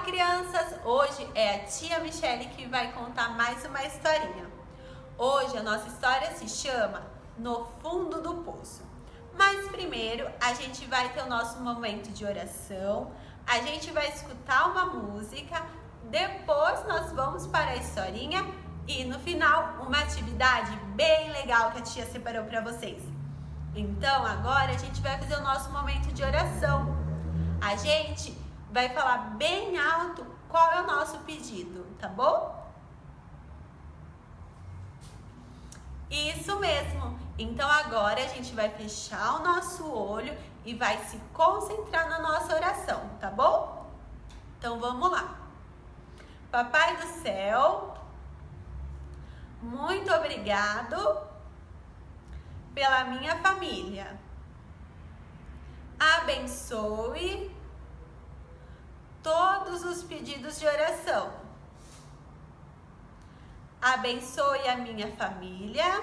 Olá, crianças! Hoje é a tia Michele que vai contar mais uma historinha. Hoje a nossa história se chama No Fundo do Poço. Mas primeiro a gente vai ter o nosso momento de oração, a gente vai escutar uma música, depois nós vamos para a historinha e no final uma atividade bem legal que a tia separou para vocês. Então agora a gente vai fazer o nosso momento de oração. A gente vai falar bem alto qual é o nosso pedido, tá bom? Isso mesmo! Então agora a gente vai fechar o nosso olho e vai se concentrar na nossa oração, tá bom? Então vamos lá. Papai do céu, muito obrigado pela minha família. Abençoe todos os pedidos de oração. Abençoe a minha família,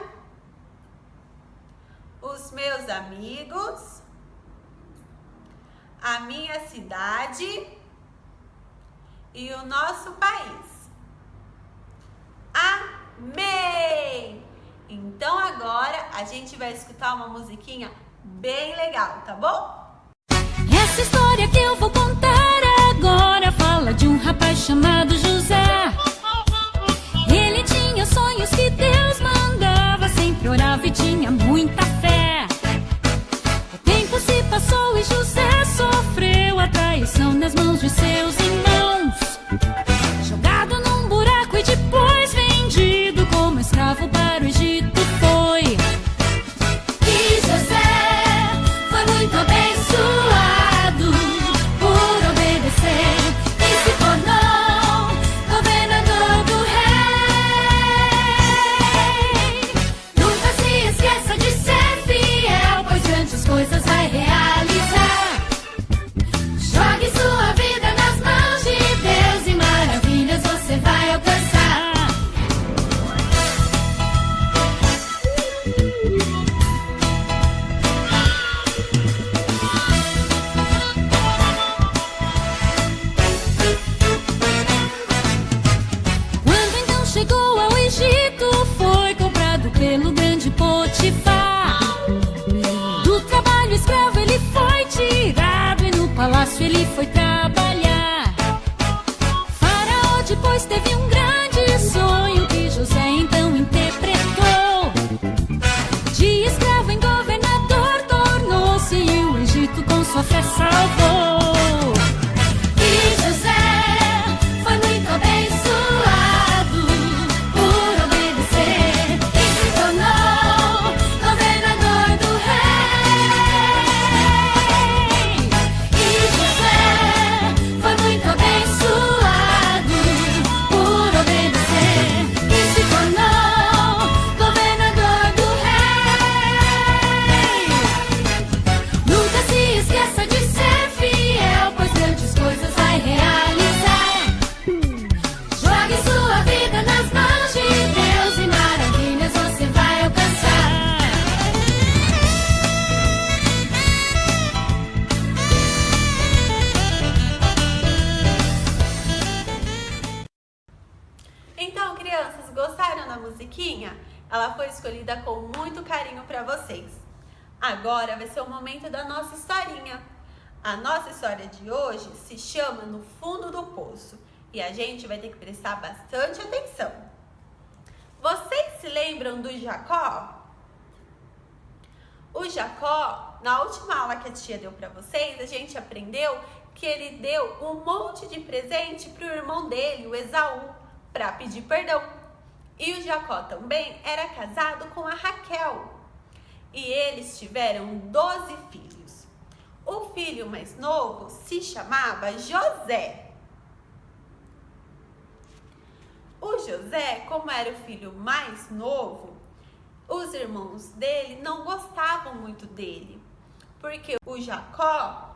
os meus amigos, a minha cidade e o nosso país. Amém! Então agora a gente vai escutar uma musiquinha bem legal, tá bom? Essa história que eu vou contar agora fala de um rapaz chamado José. Ele tinha sonhos que Deus mandava, sempre orava e tinha muita fé. O tempo se passou e José sofreu a traição nas mãos de seus irmãos. Jogado num buraco e depois vendido como escravo para o Egito foi. E José foi muito abençoado por obedecer e se tornou governador do rei. Nunca se esqueça de ser fiel, pois grandes coisas vai realizar. Jogue sua vida nas mãos de Deus e maravilhas você vai alcançar. Quando então chegou ao Egito, foi comprado pelo grande Potifar. Do trabalho escravo ele foi tirado e no palácio ele foi trabalhar. Faraó depois teve um grande sonho que José então interpretou. De escravo em governador tornou-se e o Egito com sua fé salvou. E José foi muito abençoado por obedecer e se tornou governador do rei. E José foi muito abençoado por obedecer e se tornou governador do rei. Nunca se esqueça de ser fiel, pois grandes coisas vai realizar. Jogue sua vida nas mãos de Deus e maravilhas você vai alcançar. Então, crianças, gostaram da musiquinha? Ela foi escolhida com muito carinho para vocês. Agora vai ser o momento da nossa historinha. A nossa história de hoje se chama No Fundo do Poço e a gente vai ter que prestar bastante atenção. Vocês se lembram do Jacó? O Jacó, na última aula que a tia deu para vocês, a gente aprendeu que ele deu um monte de presente para o irmão dele, o Esaú, para pedir perdão. E o Jacó também era casado com a Raquel. E eles tiveram 12 filhos. O filho mais novo se chamava José. O José, como era o filho mais novo, os irmãos dele não gostavam muito dele. Porque o Jacó,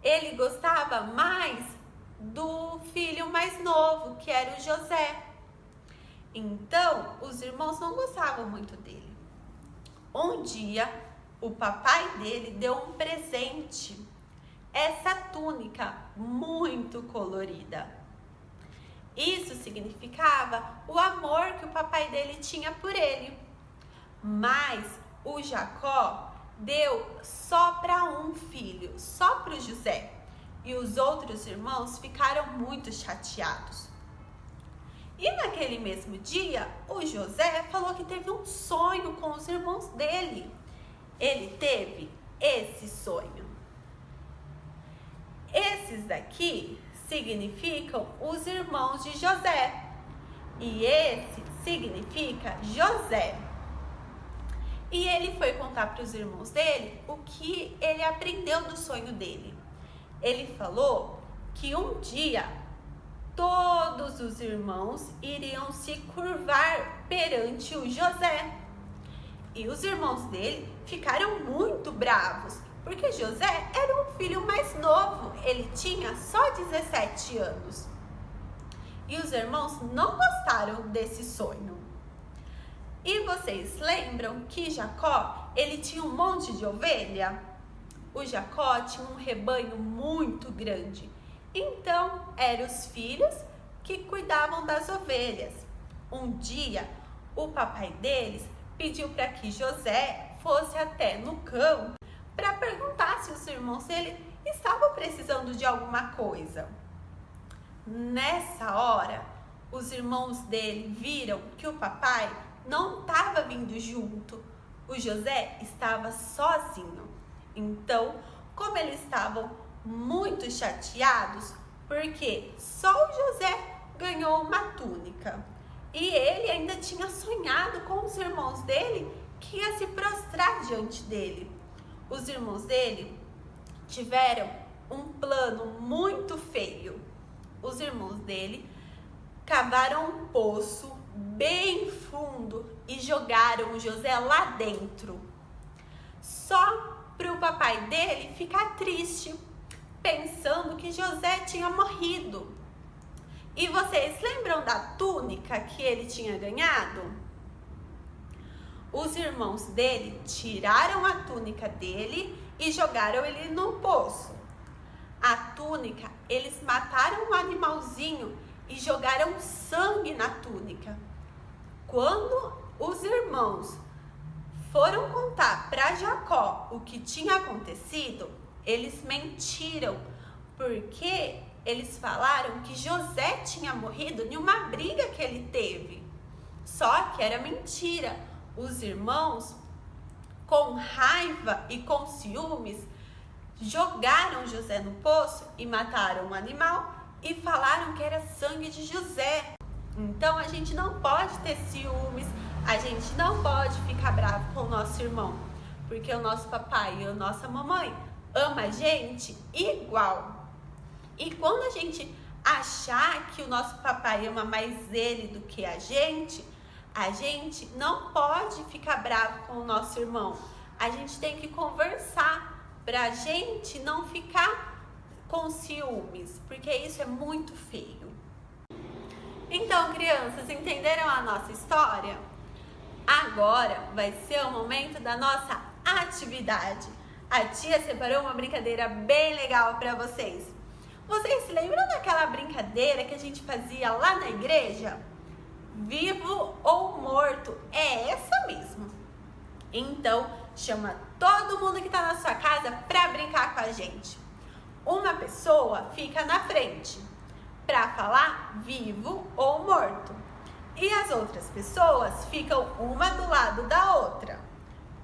ele gostava mais do filho mais novo, que era o José. Então, os irmãos não gostavam muito dele. Um dia, o papai dele deu um presente. essa túnica muito colorida. Isso significava o amor que o papai dele tinha por ele. Mas o Jacó deu só para um filho, só para o José. E os outros irmãos ficaram muito chateados. E naquele mesmo dia, o José falou que teve um sonho com os irmãos dele. Ele teve esse sonho. Esses daqui significam os irmãos de José. E esse significa José. E ele foi contar para os irmãos dele o que ele aprendeu do sonho dele. Ele falou que um dia todos os irmãos iriam se curvar perante o José. E os irmãos dele ficaram muito bravos, porque José era um filho mais novo, ele tinha só 17 anos. E os irmãos não gostaram desse sonho. E vocês lembram que Jacó, ele tinha um monte de ovelha? O Jacó tinha um rebanho muito grande. Então, eram os filhos que cuidavam das ovelhas. Um dia, o papai deles pediu para que José fosse até no campo para perguntar se os irmãos dele estavam precisando de alguma coisa. Nessa hora, os irmãos dele viram que o papai não estava vindo junto. O José estava sozinho. Então, como eles estavam muito chateados, porque só o José ganhou uma túnica. E ele ainda tinha sonhado com os irmãos dele que ia se prostrar diante dele. Os irmãos dele tiveram um plano muito feio. Os irmãos dele cavaram um poço bem fundo e jogaram o José lá dentro. Só para o papai dele ficar triste, pensando que José tinha morrido. E vocês lembram da túnica que ele tinha ganhado? Os irmãos dele tiraram a túnica dele e jogaram ele no poço. A túnica, eles mataram um animalzinho e jogaram sangue na túnica. Quando os irmãos foram contar para Jacó o que tinha acontecido, eles mentiram, porque eles falaram que José tinha morrido em uma briga que ele teve. Só que era mentira. Os irmãos, com raiva e com ciúmes, jogaram José no poço e mataram o animal e falaram que era sangue de José. Então a gente não pode ter ciúmes, a gente não pode ficar bravo com o nosso irmão, porque o nosso papai e a nossa mamãe ama a gente igual. E quando a gente achar que o nosso papai ama mais ele do que a gente não pode ficar bravo com o nosso irmão. A gente tem que conversar pra gente não ficar com ciúmes, porque isso é muito feio. Então, crianças, entenderam a nossa história? Agora vai ser o momento da nossa atividade. A tia separou uma brincadeira bem legal para vocês. Vocês se lembram daquela brincadeira que a gente fazia lá na igreja? Vivo ou morto? É essa mesmo. Então, chama todo mundo que está na sua casa para brincar com a gente. Uma pessoa fica na frente para falar vivo ou morto. E as outras pessoas ficam uma do lado da outra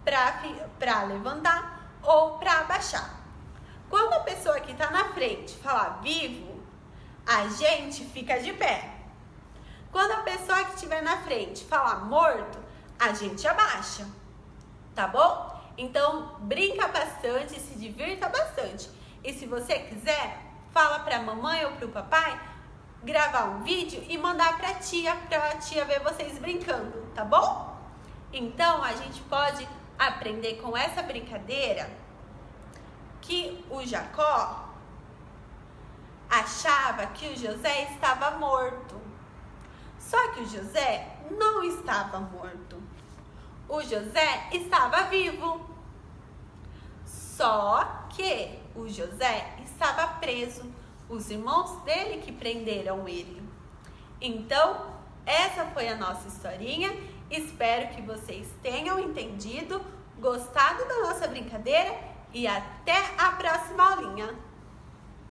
para levantar ou para abaixar. Quando a pessoa que está na frente falar vivo, a gente fica de pé. Quando a pessoa que estiver na frente falar morto, a gente abaixa. Tá bom? Então, brinca bastante, se divirta bastante. E se você quiser, fala para a mamãe ou para o papai gravar um vídeo e mandar para a tia ver vocês brincando, tá bom? Então, a gente pode aprender com essa brincadeira que o Jacó achava que o José estava morto. Só que o José não estava morto. O José estava vivo. Só que o José estava preso, os irmãos dele que prenderam ele. Então, essa foi a nossa historinha. Espero que vocês tenham entendido, gostado da nossa brincadeira e até a próxima aulinha.